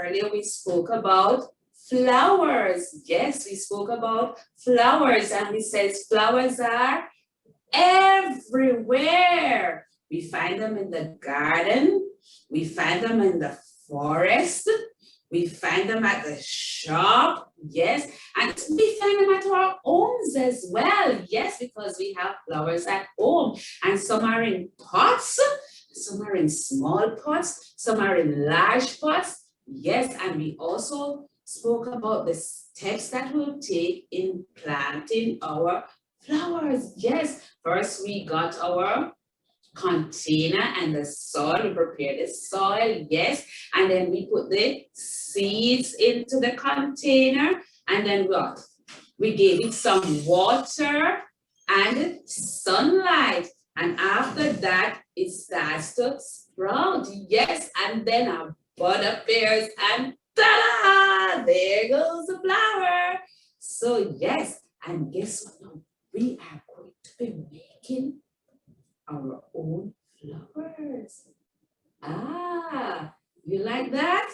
earlier we spoke about flowers. Yes, we spoke about flowers, and we said flowers are everywhere. We find them in the garden, we find them in the forest, we find them at the shop, yes, and we find them at our homes as well, yes, because we have flowers at home, and some are in pots, some are in small pots, some are in large pots, yes, and we also spoke about the steps that we'll take in planting our flowers, yes. First, we got our container and the soil, we prepared the soil, yes, and then we put the seeds into the container, and then what? We gave it some water and sunlight, and after that, it starts to sprout, yes, and then a bud appears, and ta-da! There goes the flower. So yes, and guess what now? We are going to be making our own flowers. Ah, you like that?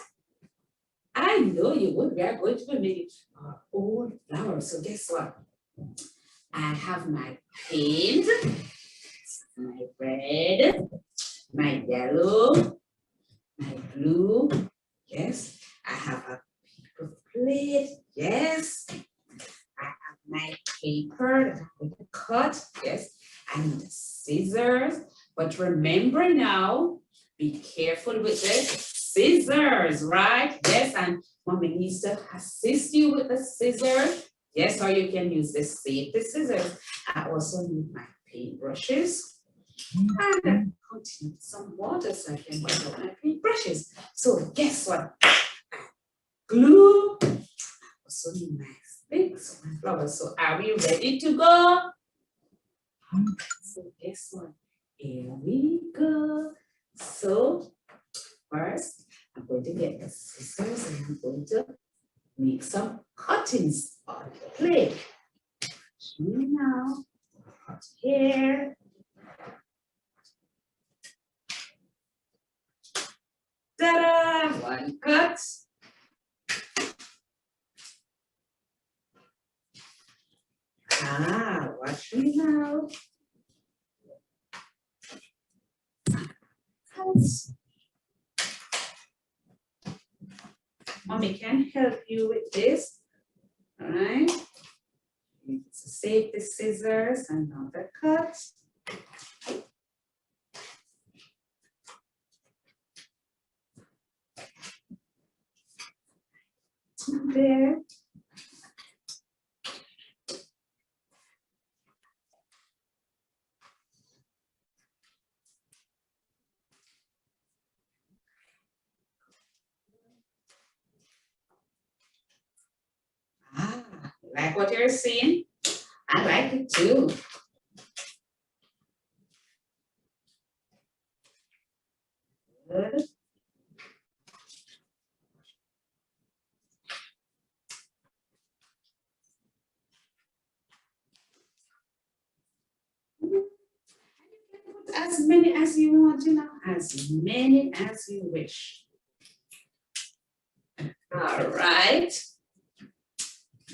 I know you would. We are going to be making our own flowers. So guess what? I have my paint, my red, my yellow, my blue. Yes, I have a paper plate. Yes, I have my paper that I'm going to cut. Yes, I need the scissors. But remember now, be careful with the scissors, right? Yes, and mommy needs to assist you with the scissors. Yes, or you can use the safety scissors. I also need my paintbrushes. And continue with some water so I can wipe out my paintbrushes. So guess what? Glue. I also need my sticks, my flowers. So are we ready to go? So guess what? Here we go. So first, I'm going to get the scissors and I'm going to make some cuttings on the plate. Now, cut here. Ta-da! One cut. Ah, watch me now. Cuts. Mommy can help you with this. All right. Save the scissors and another cut. There. Ah, like what you're seeing? I like it too. Good. As many as you want, you know, as many as you wish. All right.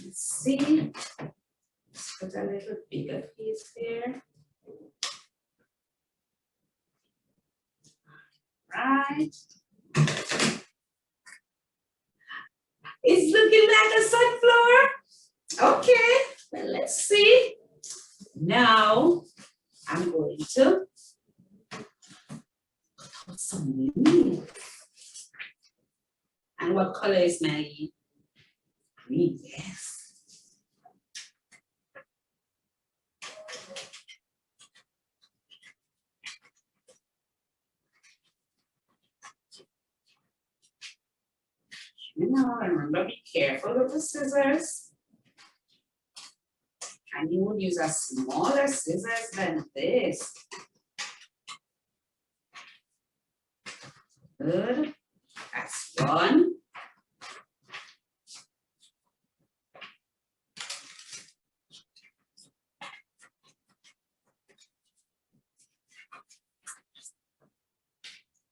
Let's see. Let's put a little bigger piece here. Right. It's looking like a sunflower. Okay, well, let's see. Now I'm going to cut out some leaves. And what color is my leaf? Green, yes. Now remember, be careful with the scissors. And you would use a smaller scissors than this. Good. That's one.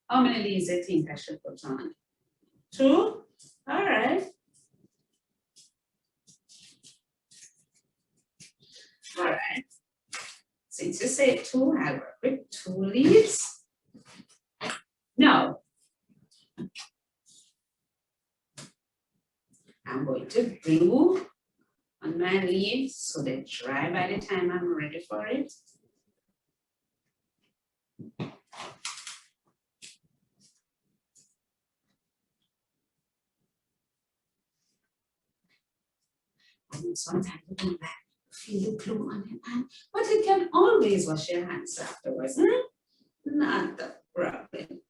How many leaves do you think I should put on? 2. All right. All right. Since you say two, I work with two leaves. Now, I'm going to glue on my leaves so they dry by the time I'm ready for it. And sometimes you don't like feel the glue on your hand, but you can always wash your hands afterwards. Not the problem.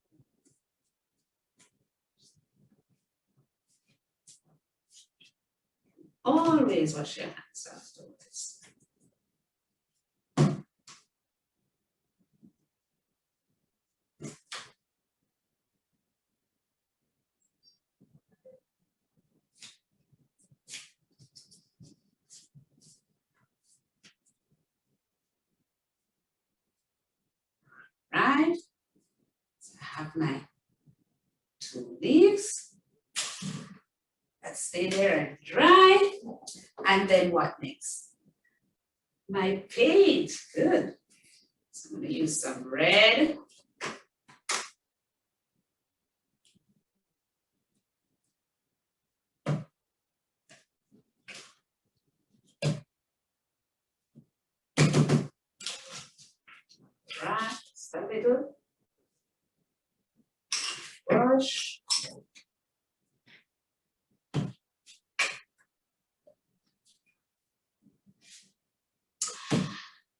Always wash your hands afterwards. Right? So I have my two leaves. Let's stay there and dry. And then what next? My paint. Good. So I'm going to use some red. Right, just a little. Brush.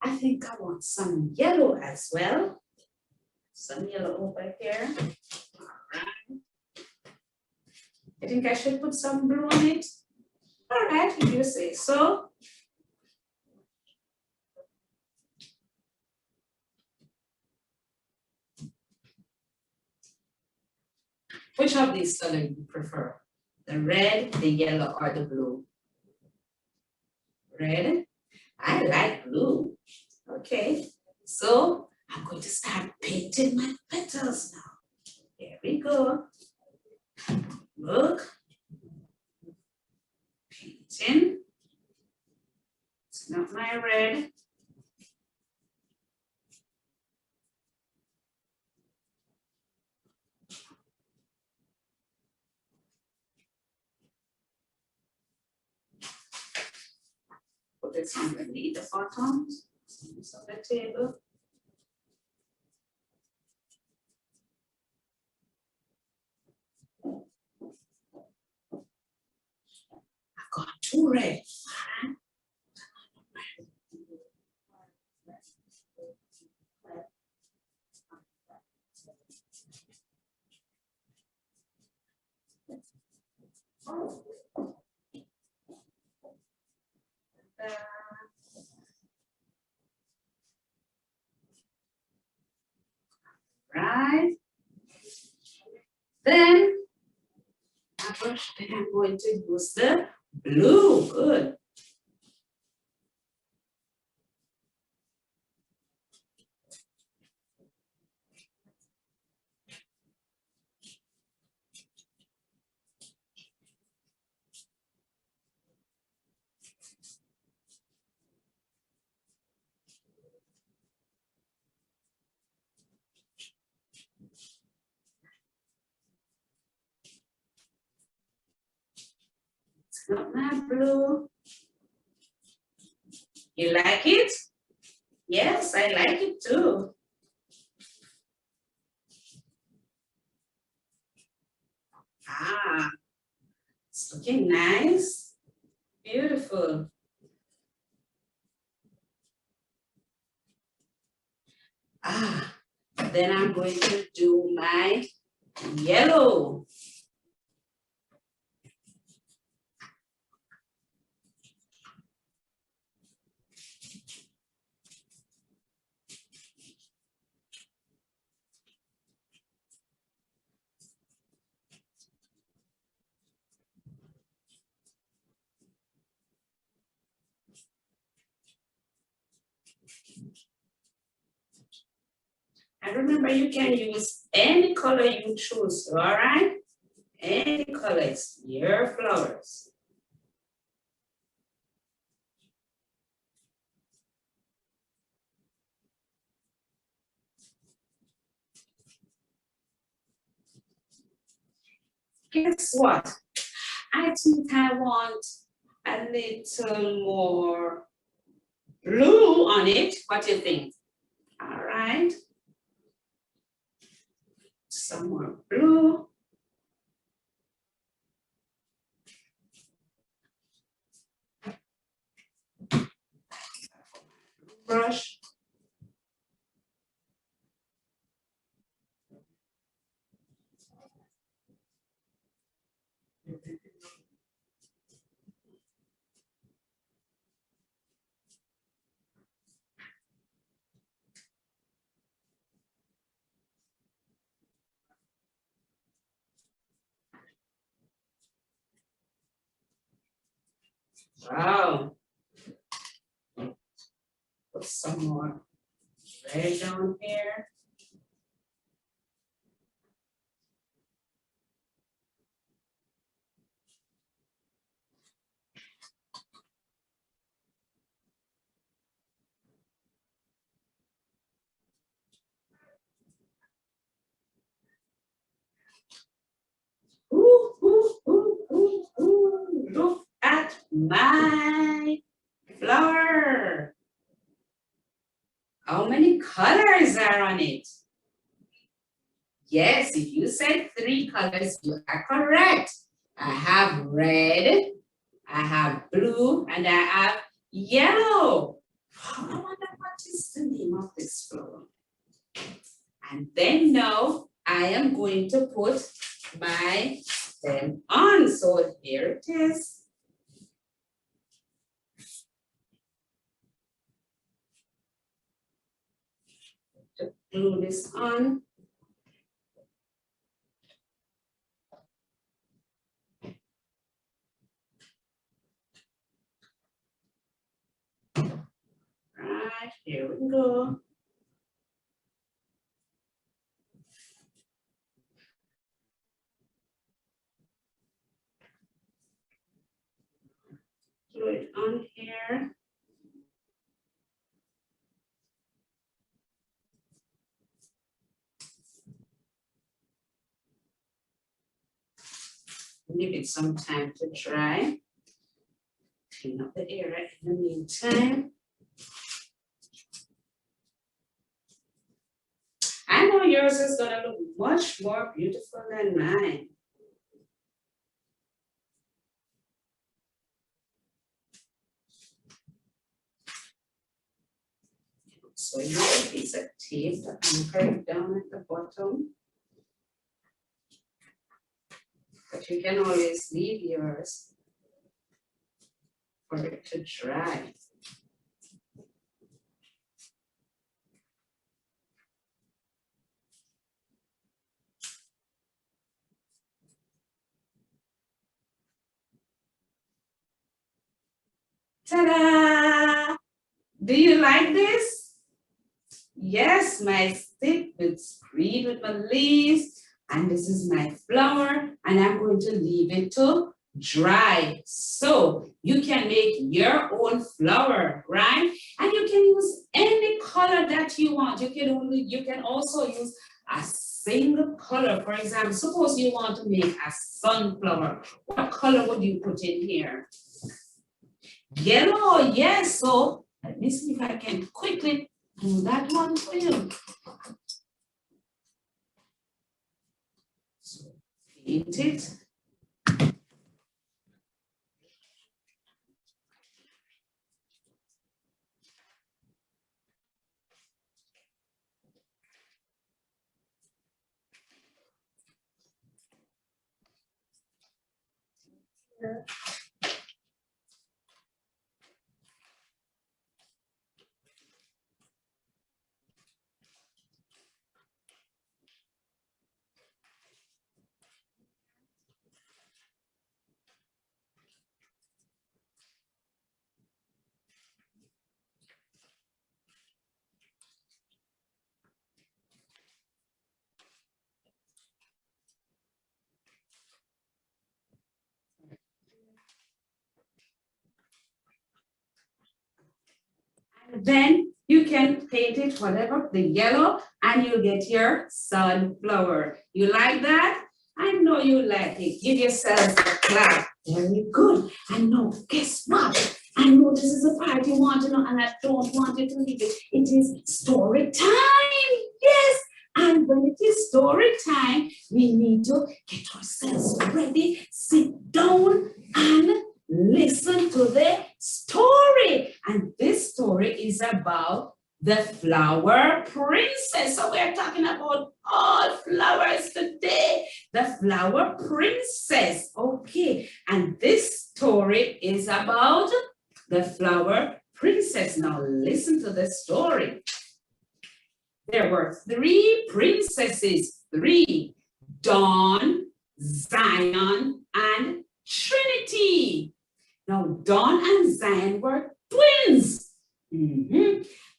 I think I want some yellow as well. Some yellow over here. All right. I think I should put some blue on it. All right, if you say so. Which of these colors do you prefer? The red, the yellow, or the blue? Red? I like blue. Okay, so I'm going to start painting my petals now. Here we go. Look. Painting. It's not my red. Put it underneath the bottoms of the table. I've got two red. Right. Then I'm going to use the blue. Good. It's not my blue. You like it? Yes, I like it too. Ah, it's looking nice. Beautiful. Ah, then I'm going to do my yellow. And remember, you can use any color you choose, all right? Any colors, your flowers. Guess what? I think I want a little more blue on it. What do you think? All right. Some more blue. Brush. Wow. Put some more red down here. Ooh, ooh, ooh, ooh, ooh. Look at my flower. How many colors are on it? Yes, if you said 3 colors, you are correct. I have red, I have blue, and I have yellow. I wonder what is the name of this flower. And then now I am going to put my stem on. So here it is. To glue this on. Right, here we go. Glue it on here. Give it some time to dry. Clean up the area in the meantime. I know yours is gonna look much more beautiful than mine. So you need a piece of tape to anchor it down at the bottom. But you can always leave yours for it to dry. Ta-da! Do you like this? Yes, my stick is green with my leaves, and this is my flower, and I'm going to leave it to dry. So you can make your own flower, right? And you can use any color that you want. You can also use a single color. For example, suppose you want to make a sunflower. What color would you put in here? Yellow, yes. So let me see if I can quickly do that one for you. So paint it. And then you can paint it whatever, the yellow, and you'll get your sunflower. You like that? I know you like it. Give yourself a clap. Very good. And now, guess what? I know this is a part you want to know, and I don't want you to leave it. It is story time. Yes. And when it is story time, we need to get ourselves ready, sit down, and listen to the story. And this story is about the flower princess. So we're talking about all flowers today. The flower princess. Okay. And this story is about the flower princess. Now listen to the story. There were 3 princesses, 3, Dawn, Zion, and Trinity. Now, Dawn and Zion were twins.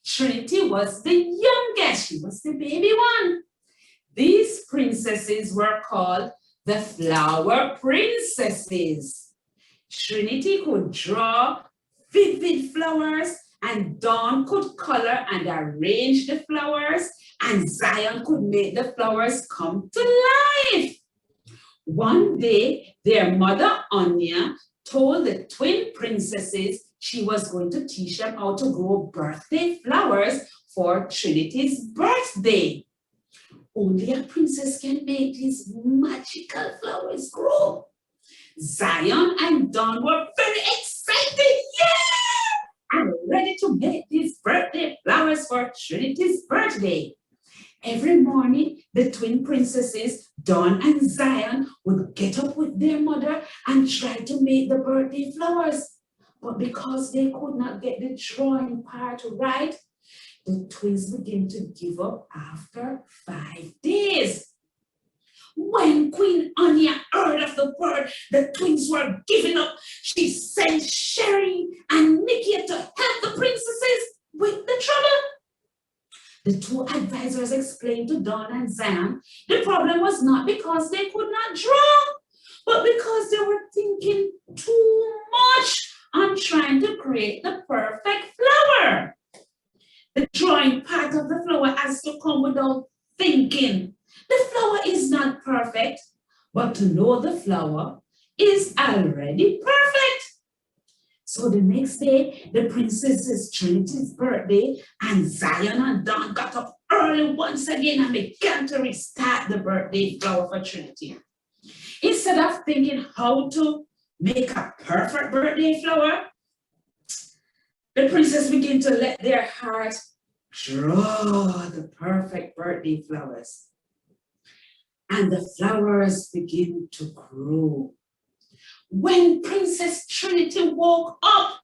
Trinity was the youngest. She was the baby one. These princesses were called the flower princesses. Trinity could draw vivid flowers, and Dawn could color and arrange the flowers, and Zion could make the flowers come to life. One day, their mother, Anya, told the twin princesses she was going to teach them how to grow birthday flowers for Trinity's birthday. Only a princess can make these magical flowers grow. Zion and Dawn were very excited. Yeah! And ready to make these birthday flowers for Trinity's birthday. Every morning, the twin princesses, Dawn and Zion, would get up with their mother and try to make the birthday flowers. But because they could not get the drawing part right, the twins began to give up after 5 days. When Queen Anya heard of the word the twins were giving up, she sent Sherry and Nikki to help the princesses with the trouble. The 2 advisors explained to Dawn and Zion the problem was not because they could not draw, but because they were thinking too much on trying to create the perfect flower. The drawing part of the flower has to come without thinking. The flower is not perfect, but to know the flower is already perfect. So the next day, the princess's Trinity's birthday, and Zion and Dawn got up early once again and began to restart the birthday flower for Trinity. Instead of thinking how to make a perfect birthday flower, the princess began to let their heart draw the perfect birthday flowers. And the flowers begin to grow. When Princess Trinity woke up,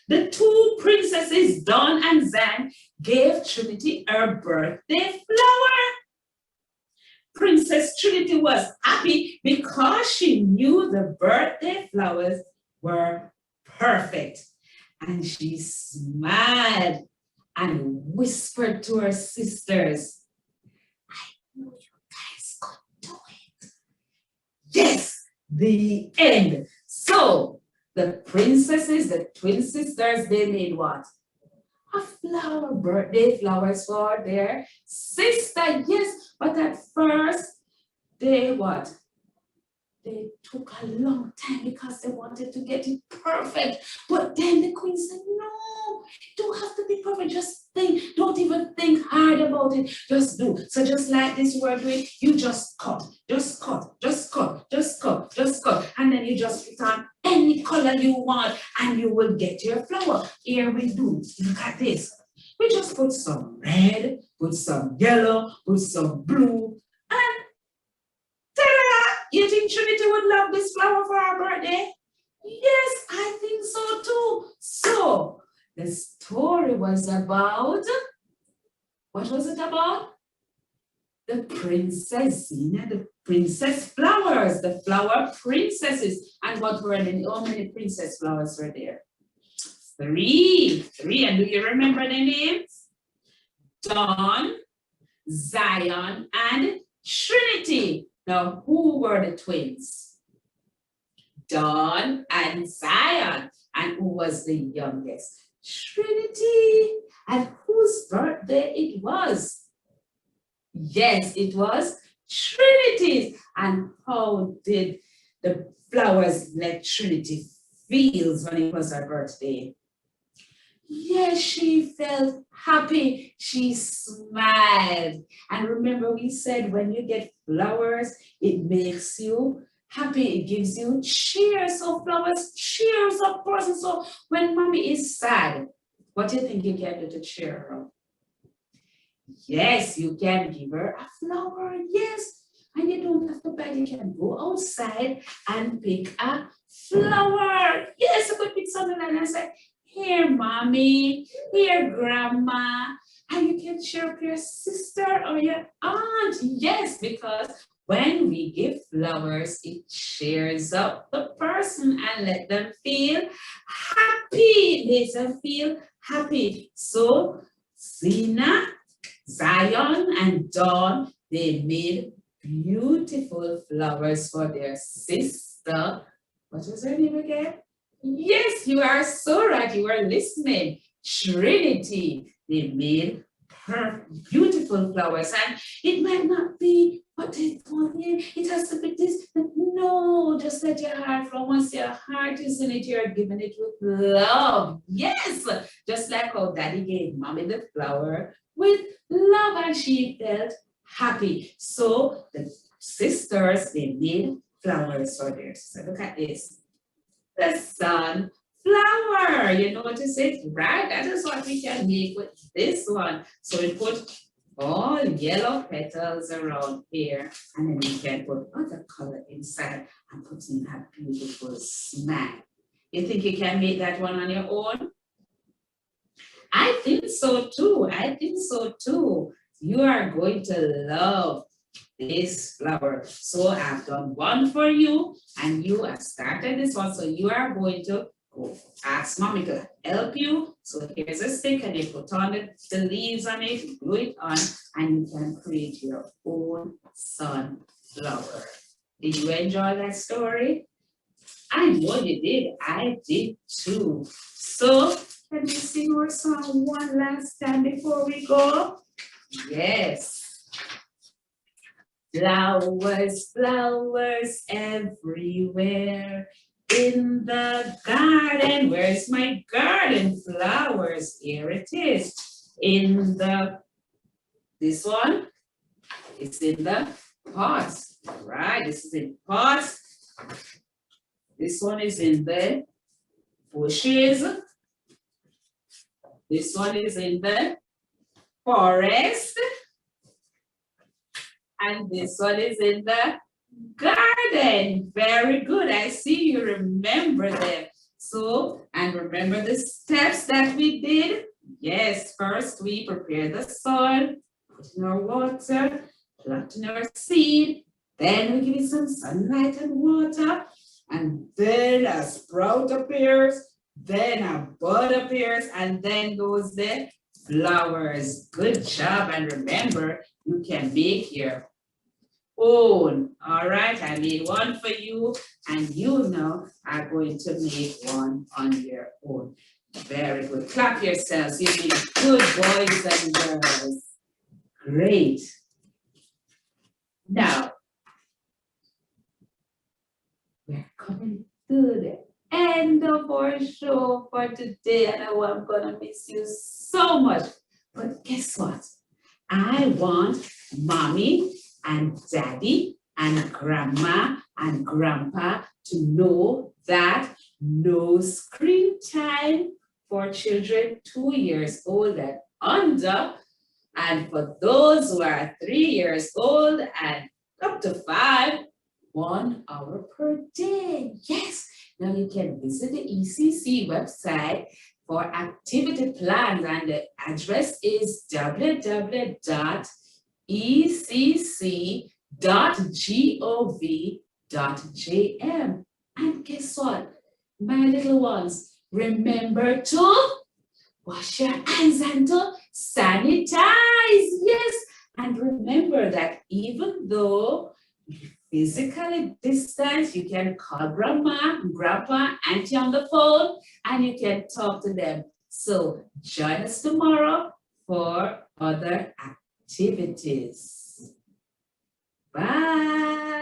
the 2 princesses, Dawn and Zion, gave Trinity her birthday flower. Princess Trinity was happy because she knew the birthday flowers were perfect. And she smiled and whispered to her sisters, I knew you guys could do it. Yes, the end. So the princesses, the twin sisters, they made what? A flower, birthday flowers for their sister. Yes, but at first, they what? They took a long time because they wanted to get it perfect. But then the queen said, no, it don't have to be perfect. Just think, don't even think hard about it. Just do. So just like this we're doing, you just cut, just cut, just cut, just cut, just cut. And then you just put on any color you want and you will get your flower. Here we do. Look at this. We just put some red, put some yellow, put some blue, and ta-da! You think Trinity would love this flower for her birthday? Yes, I think so too. So, the story was about, what was it about? The princess Zina, the princess flowers, the flower princesses. And what were the, how many princess flowers were there? 3. And do you remember the names? Dawn, Zion, and Trinity. Now, who were the twins? Dawn and Zion. And who was the youngest? Trinity. And whose birthday it was? Yes, it was Trinity's. And how did the flowers let Trinity feel when it was her birthday? Yes, she felt happy. She smiled. And remember, we said when you get flowers, it makes you happy. It gives you cheer. So flowers cheers up person. So when mommy is sad, what do you think you can do to cheer her up? Yes, you can give her a flower. Yes. And you don't have to buy, you can go outside and pick a flower. Yes, you could pick something like that and say, here, mommy, here, grandma. And you can cheer up your sister or your aunt. Yes, because when we give flowers, it cheers up the person and let them feel happy. Makes them feel happy. So, Zina, Zion, and Dawn, they made beautiful flowers for their sister. What was her name again? Yes, you are so right. You are listening. Trinity. They made her beautiful flowers. And it might not be what they want here. It has to be this. No, just let your heart flow. Once your heart is in it, you're giving it with love. Yes, just like how daddy gave mommy the flower with love and she felt happy. So the sisters, they made flowers for their sister. Look at this. The sunflower. You know what it says, right? That is what we can make with this one. So we put all yellow petals around here, and then we can put other color inside and put in a beautiful smile. You think you can make that one on your own? I think so too. I think so too. You are going to love this flower. So I've done one for you and you have started this one. So you are going to go ask mommy to help you. So here's a stick and you put on the leaves on it, glue it on, and you can create your own sunflower. Did you enjoy that story? I know you did. I did too. So can we sing our song one last time before we go? Yes. Flowers, flowers everywhere in the garden. Where's my garden? Flowers, here it is. In the, this one, it's in the pots, right? This is in pots. This one is in the bushes. This one is in the forest. And this one is in the garden. Very good. I see you remember them. So, and remember the steps that we did? Yes, first we prepare the soil, put in our water, plant in our seed, then we give it some sunlight and water, and then a sprout appears, then a bud appears, and then goes the flowers. Good job. And remember, you can make your own. All right, I made one for you, and you now are going to make one on your own. Very good. Clap yourselves. You've been good boys and girls. Great. Now, we're coming to the end of our show for today. I know I'm gonna miss you so much. But guess what? I want mommy and daddy and grandma and grandpa to know that no screen time for children 2 years old and under, and for those who are 3 years old and up to 5, 1 hour per day. Yes, now you can visit the ECC website for activity plans, and the address is www.ecc.gov.jm. And guess what, my little ones, remember to wash your hands and to sanitize. Yes, and remember that even though physically distance, you can call grandma, grandpa, auntie on the phone, and you can talk to them. So join us tomorrow for other activities. Bye.